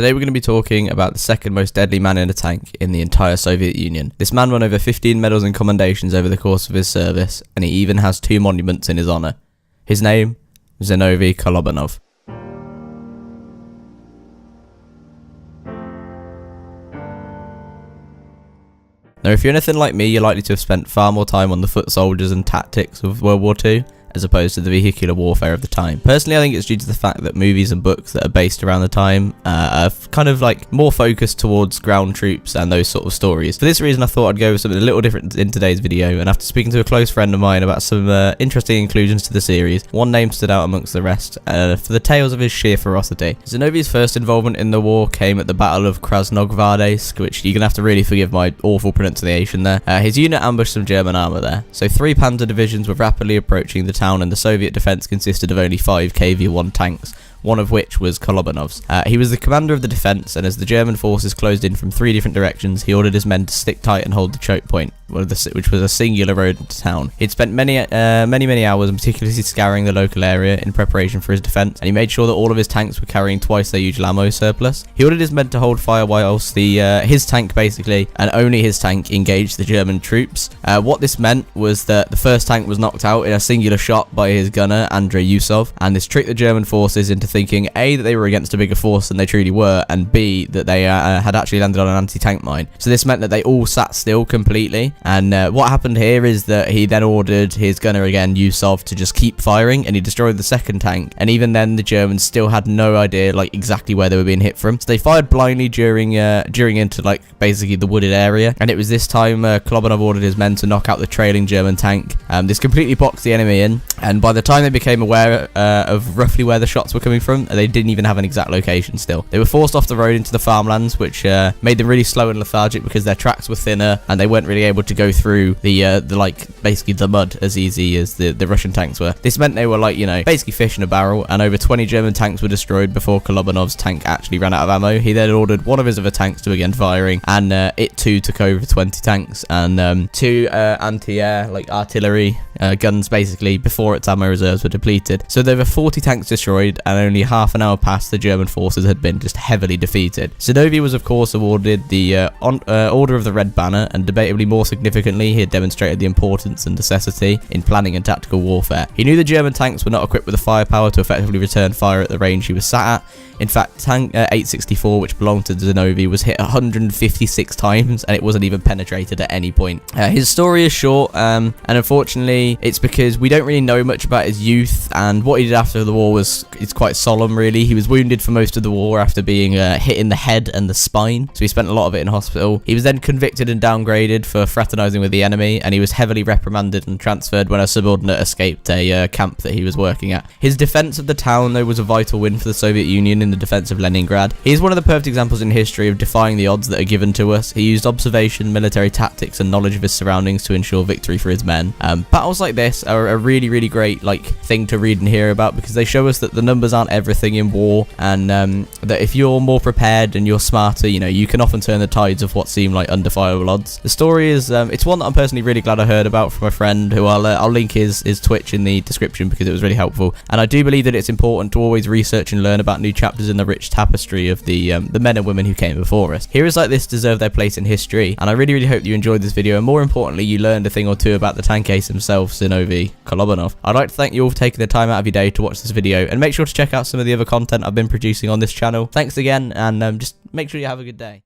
Today we're going to be talking about the second most deadly man in a tank in the entire Soviet Union. This man won over 15 medals and commendations over the course of his service, and he even has 2 monuments in his honour. His name, Zinoviy Kolobanov. Now, if you're anything like me, you're likely to have spent far more time on the foot soldiers and tactics of World War II, as opposed to the vehicular warfare of the time. Personally, I think it's due to the fact that movies and books that are based around the time are kind of like more focused towards ground troops and those sort of stories. For this reason, I thought I'd go with something a little different in today's video, and after speaking to a close friend of mine about some interesting inclusions to the series, one name stood out amongst the rest for the tales of his sheer ferocity. Zinoviy's first involvement in the war came at the Battle of Krasnogvardeysk, which you're going to have to really forgive my awful pronunciation there. His unit ambushed some German armour there, so 3 panzer divisions were rapidly approaching the town, and the Soviet defence consisted of only 5 KV-1 tanks, one of which was Kolobanov's. He was the commander of the defence, and as the German forces closed in from 3 different directions, he ordered his men to stick tight and hold the choke point, which was a singular road into town. He'd spent many hours, meticulously scouring the local area in preparation for his defence, and he made sure that all of his tanks were carrying twice their usual ammo surplus. He ordered his men to hold fire whilst his tank basically, and only his tank, engaged the German troops. What this meant was that the first tank was knocked out in a singular shot by his gunner, Andrei Yusov, and this tricked the German forces into thinking A, that they were against a bigger force than they truly were, and B, that they had actually landed on an anti-tank mine. So this meant that they all sat still completely, and what happened here is that he then ordered his gunner again, Yusov, to just keep firing, and he destroyed the second tank, and even then the Germans still had no idea like exactly where they were being hit from, so they fired blindly during into like basically the wooded area, and it was this time Kolobanov ordered his men to knock out the trailing German tank. This completely boxed the enemy in, and by the time they became aware of roughly where the shots were coming from, they didn't even have an exact location still. They were forced off the road into the farmlands, which made them really slow and lethargic because their tracks were thinner and they weren't really able to go through the like basically the mud as easy as the Russian tanks were. This meant they were like, you know, basically fish in a barrel, and over 20 German tanks were destroyed before Kolobanov's tank actually ran out of ammo. He then ordered one of his other tanks to begin firing, and it too took over 20 tanks and 2 anti-air like artillery guns basically before its ammo reserves were depleted. So there were 40 tanks destroyed, and only half an hour past the German forces had been just heavily defeated. Zinoviy was of course awarded the Order of the Red Banner, and debatably more significantly, he had demonstrated the importance and necessity in planning and tactical warfare. He knew the German tanks were not equipped with the firepower to effectively return fire at the range he was sat at. In fact, tank 864, which belonged to Zinoviy, was hit 156 times, and it wasn't even penetrated at any point. His story is short, and unfortunately, it's because we don't really know much about his youth, and what he did after the war is quite solemn, really. He was wounded for most of the war after being hit in the head and the spine, so he spent a lot of it in hospital. He was then convicted and downgraded for fraternizing with the enemy, and he was heavily reprimanded and transferred when a subordinate escaped a camp that he was working at. His defense of the town, though, was a vital win for the Soviet Union in the defense of Leningrad. He is one of the perfect examples in history of defying the odds that are given to us. He used observation, military tactics, and knowledge of his surroundings to ensure victory for his men. Battles like this are a really, really great thing to read and hear about, because they show us that the numbers aren't everything in war, and that if you're more prepared and you're smarter, you know, you can often turn the tides of what seem like undefiable odds. The story is it's one that I'm personally really glad I heard about from a friend who I'll link his Twitch in the description because it was really helpful, and I do believe that it's important to always research and learn about new chapters in the rich tapestry of the men and women who came before us. Heroes like this deserve their place in history, and I really, really hope you enjoyed this video, and more importantly, you learned a thing or two about the tank ace himself, Zinoviy Kolobanov. I'd like to thank you all for taking the time out of your day to watch this video, and make sure to check out some of the other content I've been producing on this channel. Thanks again, and just make sure you have a good day.